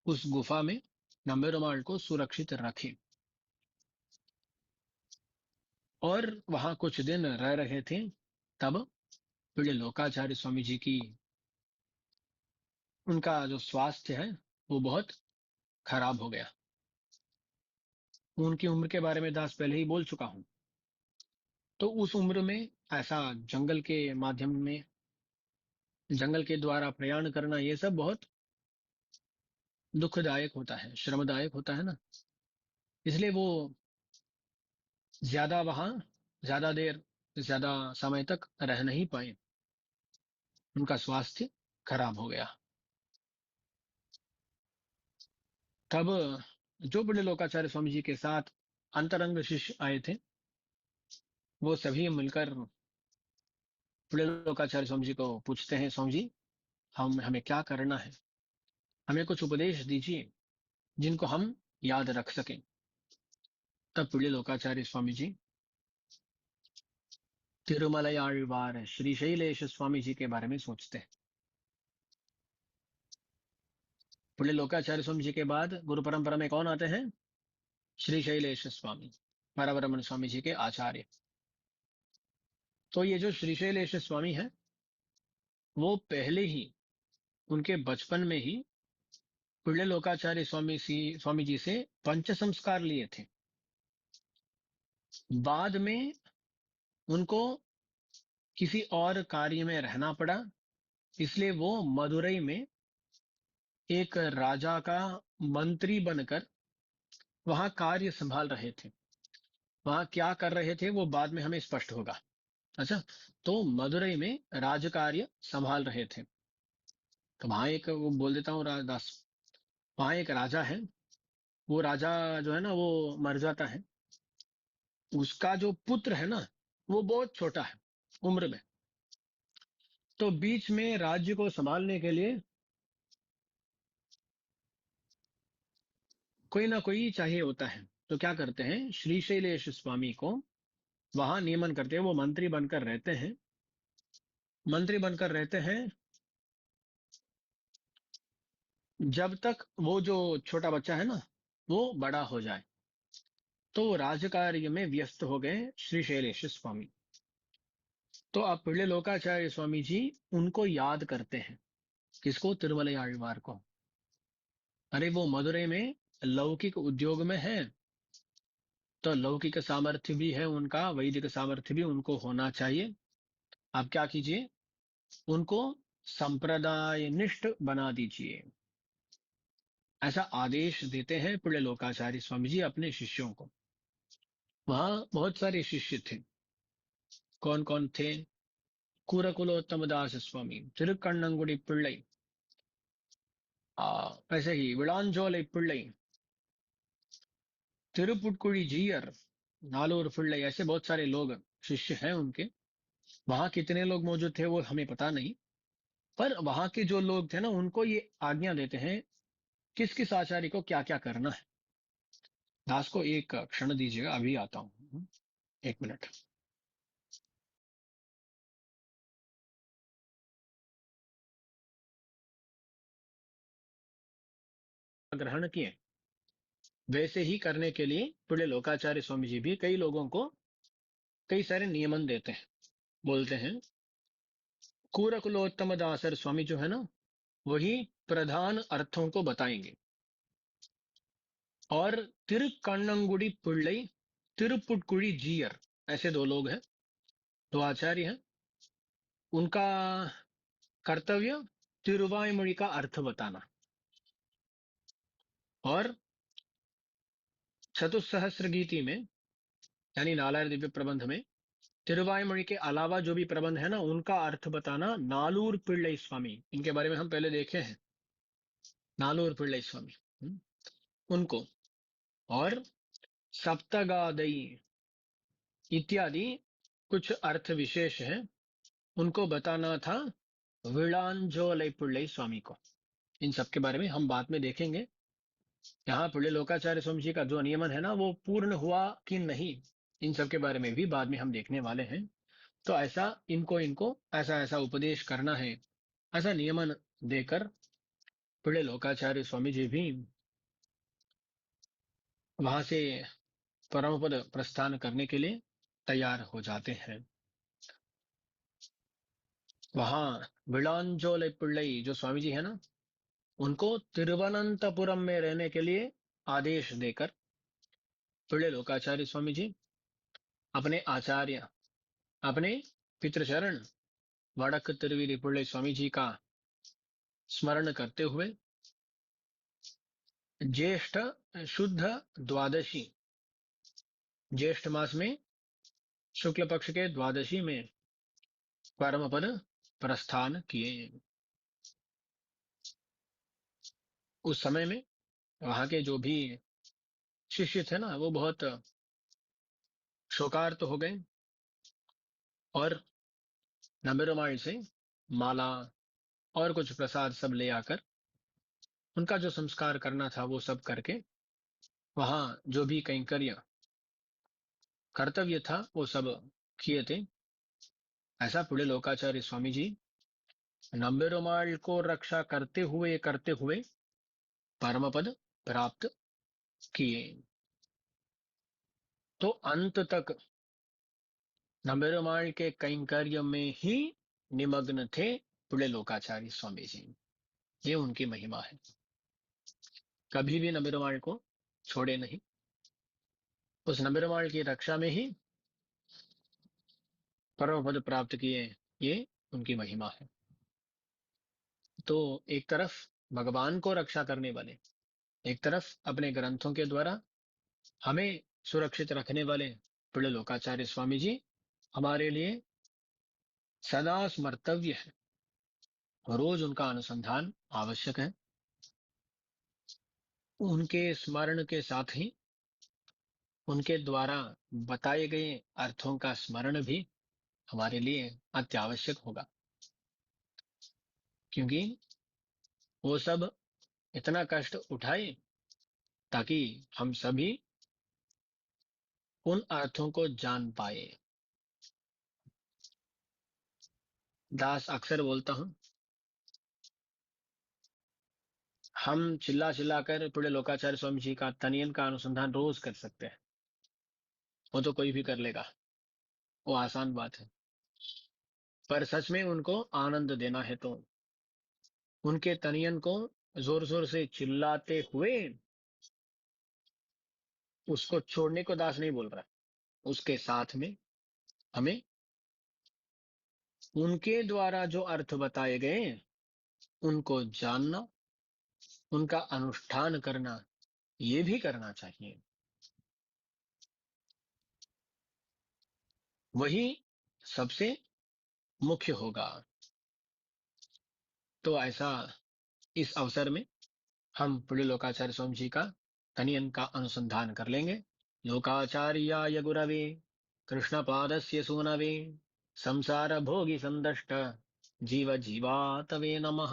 Speaker 2: उस गुफा में नंबेरुमाल को सुरक्षित रखे और वहां कुछ दिन रह रहे थे। तब पीड़े लोकाचार्य स्वामी जी की उनका जो स्वास्थ्य है वो बहुत खराब हो गया। उनकी उम्र के बारे में दास पहले ही बोल चुका हूं। तो उस उम्र में ऐसा जंगल के द्वारा प्रयाण करना ये सब बहुत दुखदायक होता है, श्रमदायक होता है ना। इसलिए वो ज्यादा वहां ज्यादा देर ज्यादा समय तक रह नहीं पाए। उनका स्वास्थ्य खराब हो गया। तब जो बड़े लोकाचार्य स्वामी जी के साथ अंतरंग शिष्य आए थे वो सभी मिलकर बड़े लोकाचार्य स्वामी जी को पूछते हैं, स्वामी जी हमें क्या करना है, हमें कुछ उपदेश दीजिए जिनको हम याद रख सकें। तब बड़े लोकाचार्य स्वामी जी तिरुमलयाळवार श्री शैलेश स्वामी जी के बारे में सोचते हैं। बड़े लोकाचार्य स्वामी जी के बाद गुरु परंपरा में कौन आते हैं? श्री शैलेश स्वामी, वरावरमन स्वामी जी के आचार्य। तो ये जो श्री शैलेश स्वामी है वो पहले ही उनके बचपन में ही पिಳ್ಳೆ लोकाचार्य स्वामी जी से पंच संस्कार लिए थे। बाद में उनको किसी और कार्य में रहना पड़ा, इसलिए वो मदुरई में एक राजा का मंत्री बनकर वहां कार्य संभाल रहे थे। वहां क्या कर रहे थे वो बाद में हमें स्पष्ट होगा। अच्छा, तो मदुरई में राजकार्य संभाल रहे थे। तो वहां एक वो बोल देता हूँ राजदास, वहां एक राजा है। वो राजा जो है ना वो मर जाता है। उसका जो पुत्र है ना वो बहुत छोटा है उम्र में। तो बीच में राज्य को संभालने के लिए कोई ना कोई चाहिए होता है। तो क्या करते हैं, श्री शैलेश स्वामी को वहां नियमन करते हैं। वो मंत्री बनकर रहते हैं। मंत्री बनकर रहते हैं जब तक वो जो छोटा बच्चा है ना वो बड़ा हो जाए। तो वो राजकार्य में व्यस्त हो गए श्री शैलेश स्वामी। तो अब पिಳ್ಳೆ लोकाचार्य स्वामी जी उनको याद करते हैं। किसको? तिरुमलई आழ்वार को। अरे वो मदुरई में लौकिक उद्योग में है, तो लौकिक सामर्थ्य भी है उनका, वैदिक सामर्थ्य भी उनको होना चाहिए। आप क्या कीजिए, उनको संप्रदाय निष्ठ बना दीजिए। ऐसा आदेश देते हैं पिಳ್ಳೆ लोकाचार्य स्वामी जी अपने शिष्यों को। वहां बहुत सारे शिष्य थे। कौन कौन थे? कुरकुलोत्तम दास स्वामी, तिरुकण्णंगुडी पिள்ளई, ऐसे ही विलांजोले पिள்ளई, तिरुपुटकुड़ी जीयर, नालूर पिள்ளई, ऐसे बहुत सारे लोग शिष्य हैं उनके। वहां कितने लोग मौजूद थे वो हमें पता नहीं, पर वहां के जो लोग थे ना उनको ये आज्ञा देते हैं किस किस आचार्य को क्या क्या करना है। दास को एक क्षण दीजिएगा, अभी आता हूं, एक मिनट। ग्रहण किए वैसे ही करने के लिए पिಳ್ಳೆ लोकाचार्य स्वामी जी भी कई लोगों को कई सारे नियमन देते हैं। बोलते हैं कूरकुलोत्तम दासर स्वामी जो है ना वही प्रधान अर्थों को बताएंगे। और तिरुकण्णंगुडी पिள்ளई, तिरुपुटकुड़ी जीयर, ऐसे दो लोग हैं, दो आचार्य हैं। उनका कर्तव्य तिरुवायुमொழி का अर्थ बताना। और चतुस्सहस्र गीति में यानी नालायर दिव्य प्रबंध में तिरुवायुमொழி के अलावा जो भी प्रबंध है ना उनका अर्थ बताना नालूर पिள்ளई स्वामी, इनके बारे में हम पहले देखे हैं। नालूर पिள்ளई स्वामी, उनको। और सप्तगादई इत्यादि कुछ अर्थ विशेष हैं, उनको बताना था विलांजोलाई पिள்ளई स्वामी को। इन सब के बारे में हम बाद में देखेंगे। यहाँ पिಳ್ಳೆ लोकाचार्य स्वामी जी का जो नियमन है ना वो पूर्ण हुआ कि नहीं, इन सब के बारे में भी बाद में हम देखने वाले हैं। तो ऐसा इनको इनको ऐसा ऐसा उपदेश करना है, ऐसा नियमन देकर पुण्य लोकाचार्य स्वामी जी भी वहां से परम पद प्रस्थान करने के लिए तैयार हो जाते हैं। वहां विलांचोले पिल्लई जो स्वामी जी है ना, उनको तिरुवनंतपुरम में रहने के लिए आदेश देकर पुण्य लोकाचार्य स्वामी जी अपने आचार्य, अपने पितृचरण वड़क तिरुवीरी पुण्य स्वामी जी का स्मरण करते हुए ज्येष्ठ शुद्ध द्वादशी, ज्येष्ठ मास में शुक्ल पक्ष के द्वादशी में परम पद प्रस्थान किए। उस समय में वहां के जो भी शिष्य थे ना, वो बहुत शोकार्त हो गए और नंबेरोमाई से माला और कुछ प्रसाद सब ले आकर उनका जो संस्कार करना था वो सब करके वहां जो भी कैंकर्य कर्तव्य था वो सब किए थे। ऐसा पुणे लोकाचार्य स्वामी जी नंबेरोमाल को रक्षा करते हुए परम पद प्राप्त किए। तो अंत तक नंबेरोमाल के कैंकर्य में ही निमग्न थे पुणे लोकाचार्य स्वामी जी। ये उनकी महिमा है, कभी भी नंबेरोमाल को छोड़े नहीं, उस नंबेरोमाल की रक्षा में ही परम पद प्राप्त किए। ये उनकी महिमा है। तो एक तरफ भगवान को रक्षा करने वाले, एक तरफ अपने ग्रंथों के द्वारा हमें सुरक्षित रखने वाले पुण्य लोकाचार्य स्वामी जी हमारे लिए सदा स्मर्तव्य है। रोज उनका अनुसंधान आवश्यक है। उनके स्मरण के साथ ही उनके द्वारा बताए गए अर्थों का स्मरण भी हमारे लिए अत्यावश्यक होगा, क्योंकि वो सब इतना कष्ट उठाए ताकि हम सभी उन अर्थों को जान पाए। दास अक्सर बोलता हूं, हम चिल्ला चिल्ला कर पुण्य लोकाचार्य स्वामी जी का तनियन का अनुसंधान रोज कर सकते हैं, वो तो कोई भी कर लेगा, वो आसान बात है। पर सच में उनको आनंद देना है तो उनके तनियन को जोर जोर से चिल्लाते हुए उसको छोड़ने को दास नहीं बोल रहा, उसके साथ में हमें उनके द्वारा जो अर्थ बताए गए उनको जानना, उनका अनुष्ठान करना, ये भी करना चाहिए। वही सबसे मुख्य होगा। तो ऐसा इस अवसर में हम पुण्य लोकाचार्य स्वामी जी का तनियन का अनुसंधान कर लेंगे। लोकाचार्याय गुरवे कृष्ण पादस्य सूनवे संसार भोगी संदष्ट जीव जीवातवे नमः।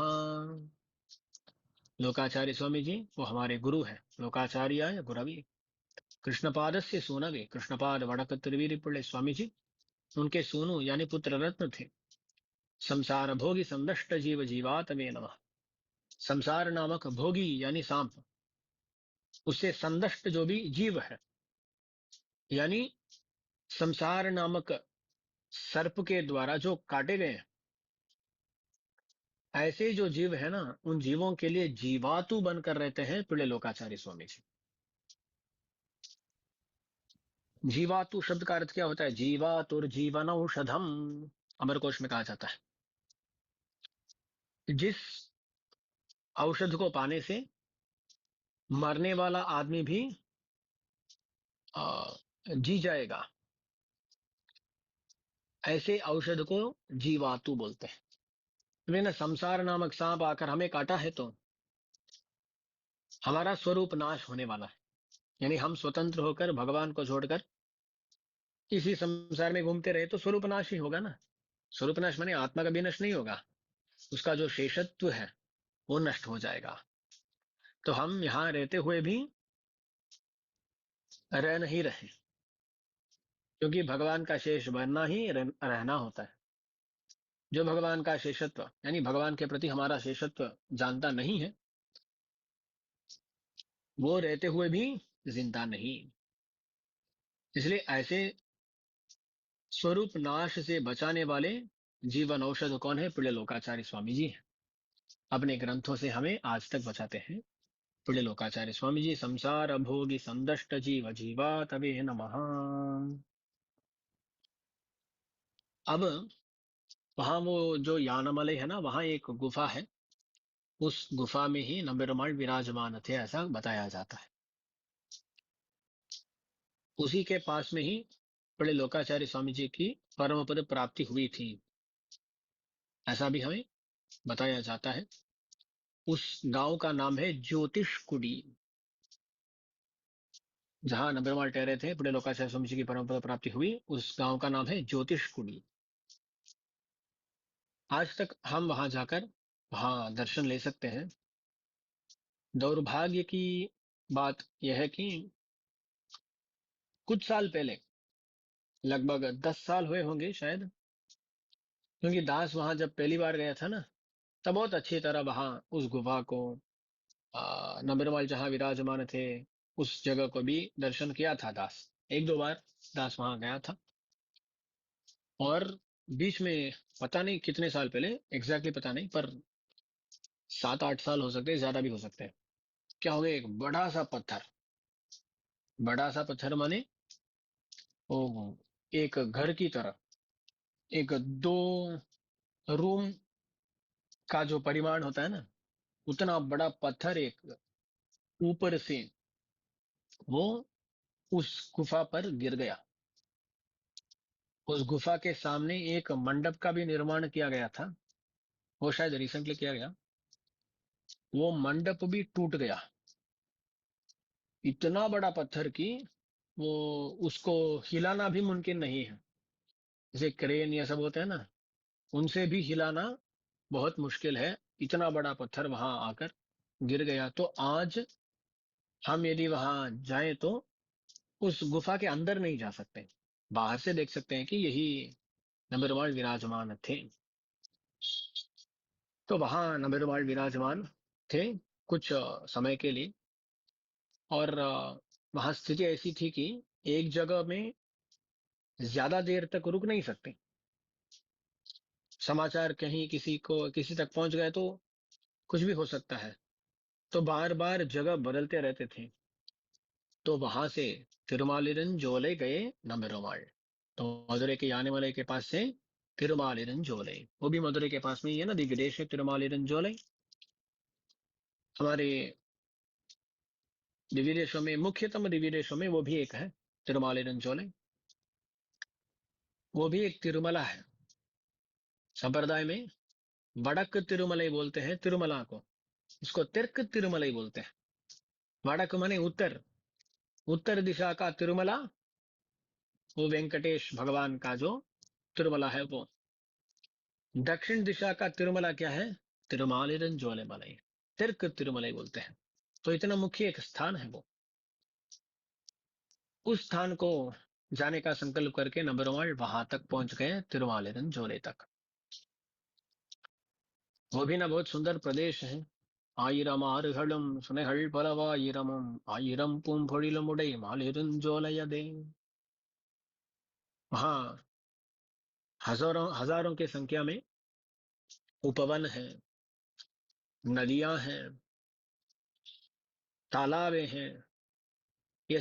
Speaker 2: लोकाचार्य स्वामी जी वो हमारे गुरु हैं। लोकाचार्याय गुरवे कृष्णपादस्य सूनवे, कृष्णपाद वड़क त्रिवीरी पुण्य स्वामी जी उनके सोनू यानी पुत्र रत्न थे। संसार भोगी संदष्ट जीव जीवातवे नमः। संसार नामक भोगी यानी सांप, उससे संदष्ट जो भी जीव है, यानी संसार नामक सर्प के द्वारा जो काटे गए हैं, ऐसे जो जीव है ना, उन जीवों के लिए जीवातु बनकर रहते हैं पुण्य लोकाचार्य स्वामी जी। जीवातु शब्द का अर्थ क्या होता है? जीवातुर जीवन औषधम, अमरकोश में कहा जाता है। जिस औषध को पाने से मरने वाला आदमी भी जी जाएगा, ऐसे औषध को जीवातु बोलते हैं। मैंने संसार नामक सांप आकर हमें काटा है तो हमारा स्वरूप नाश होने वाला है, यानी हम स्वतंत्र होकर भगवान को छोड़कर इसी संसार में घूमते रहे तो स्वरूप नाश ही होगा ना। स्वरूप नाश माने आत्मा का भी नष्ट नहीं होगा, उसका जो शेषत्व है वो नष्ट हो जाएगा। तो हम यहां रहते हुए भी रह नहीं रहे, क्योंकि भगवान का शेष बनना ही रहना होता है। जो भगवान का शेषत्व यानी भगवान के प्रति हमारा शेषत्व जानता नहीं है, वो रहते हुए भी जिंदा नहीं। इसलिए ऐसे स्वरूप नाश से बचाने वाले जीवन औषध कौन है? पुण्य लोकाचार्य स्वामी जी हैं। अपने ग्रंथों से हमें आज तक बचाते हैं पुण्य लोकाचार्य स्वामी जी। संसार भोगी संदष्ट जीव जीवा तवे नमः। अब वहां वो जो यानमलय है ना, वहां एक गुफा है। उस गुफा में ही नंबेरुमाल विराजमान थे, ऐसा बताया जाता है। उसी के पास में ही बड़े लोकाचार्य स्वामी जी की परम पद प्राप्ति हुई थी, ऐसा भी हमें बताया जाता है। उस गांव का नाम है ज्योतिषकुटी। जहां नंबेरुमाल ठहरे थे, बड़े लोकाचार्य स्वामी जी की परम पद प्राप्ति हुई, उस गांव का नाम है ज्योतिषकुटी। आज तक हम वहां जाकर वहां दर्शन ले सकते हैं। दौर्भाग्य की बात यह है कि कुछ साल पहले, लगभग 10 साल हुए होंगे शायद, क्योंकि दास वहां जब पहली बार गया था ना, तब बहुत अच्छी तरह वहां उस गुफा को, नंबरवाल जहां विराजमान थे, उस जगह को भी दर्शन किया था दास। एक दो बार दास वहां गया था। और बीच में पता नहीं कितने साल पहले, एग्जैक्टली पता नहीं, पर 7-8 साल हो सकते हैं, ज्यादा भी हो सकते हैं। क्या हो गया, एक बड़ा सा पत्थर, बड़ा सा पत्थर माने ओ, एक घर की तरह, एक 2 रूम का जो परिमाण होता है ना, उतना बड़ा पत्थर एक ऊपर से वो उस गुफा पर गिर गया। उस गुफा के सामने एक मंडप का भी निर्माण किया गया था, वो शायद रिसेंटली किया गया। वो मंडप भी टूट गया। इतना बड़ा पत्थर की वो, उसको हिलाना भी मुमकिन नहीं है। जैसे क्रेन ये सब होते हैं ना, उनसे भी हिलाना बहुत मुश्किल है। इतना बड़ा पत्थर वहां आकर गिर गया। तो आज हम यदि वहां जाएं तो उस गुफा के अंदर नहीं जा सकते, बाहर से देख सकते हैं कि यही नंबरवाल विराजमान थे। तो वहां नंबरवाल विराजमान थे कुछ समय के लिए। और वहां स्थिति ऐसी थी कि एक जगह में ज्यादा देर तक रुक नहीं सकते। समाचार कहीं किसी तक पहुंच गए तो कुछ भी हो सकता है। तो बार बार जगह बदलते रहते थे। तो वहां से तिरुमालिरंजोले गए नंबेरुमाल। तो मदुरै के यानेमलई के पास से तिरुमालिरंजोले, वो भी मदुरै के पास में ही है ना, दिव्य देश है तिरुमालिरंजोले। हमारे दिव्य देशों में, मुख्यतम दिव्य देशों में वो भी एक है, तिरुमालिरंजोले। वो भी एक तिरुमला है। संप्रदाय में वड़क तिरुमलई बोलते हैं तिरुमला को, इसको तिर्क तिरुमलई बोलते हैं। वड़क माने उत्तर, उत्तर दिशा का तिरुमला, वो वेंकटेश भगवान का जो तिरुमला है वो। दक्षिण दिशा का तिरुमला क्या है? तिरुमालिरंजोले मलई, तिर्क तिरुमलई बोलते हैं। तो इतना मुख्य एक स्थान है वो। उस स्थान को जाने का संकल्प करके नंबरवाल वहां तक पहुंच गए, तिरुमालिरंजोले तक। वो भी ना बहुत सुंदर प्रदेश है। ஆயிரம் ஆறுகளும் சுனைகள் பலவாயிரமும் ஆயிரம் பூம்பொழிலுமுடை மாலிருஞ்சோலையதே। वहां हजारों हजारों की संख्या में उपवन है, नदियां हैं, तालाबें हैं। ये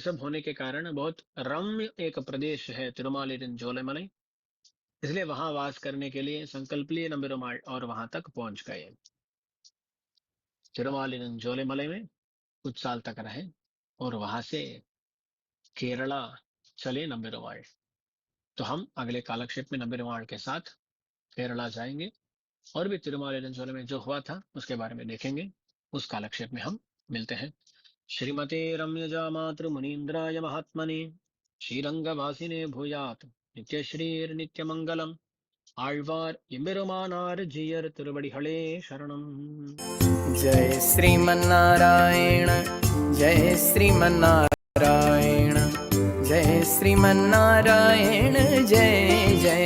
Speaker 2: सब होने के कारण बहुत रम्य एक प्रदेश है तिरुमालिरंजोलमलई। इसलिए वहां वास करने के लिए संकल्प लिए नंबेरुमाल और वहां तक पहुंच गए। तिरुमालिरंजोलमलई में कुछ साल तक रहे और वहां से केरला चले नंबेरुमाल। तो हम अगले कालक्षेप में नंबेरुमाल के साथ केरला जाएंगे और भी तिरुमालिरंजोले में जो हुआ था उसके बारे में देखेंगे। उस कालक्षेप में हम मिलते हैं। श्रीमते रम्यजा मातृ मुनीन्द्राय महात्मने श्रीरंगवासिने भूयात नित्यश्रीर्नित्यमंगलम। आழ்வார் எம்பெருமானார் ஜீயர் திருவடிகளே சரணம்।
Speaker 1: जय श्रीमन्नारायण, जय श्रीमन्नारायण, जय श्रीमन्नारायण, जय जय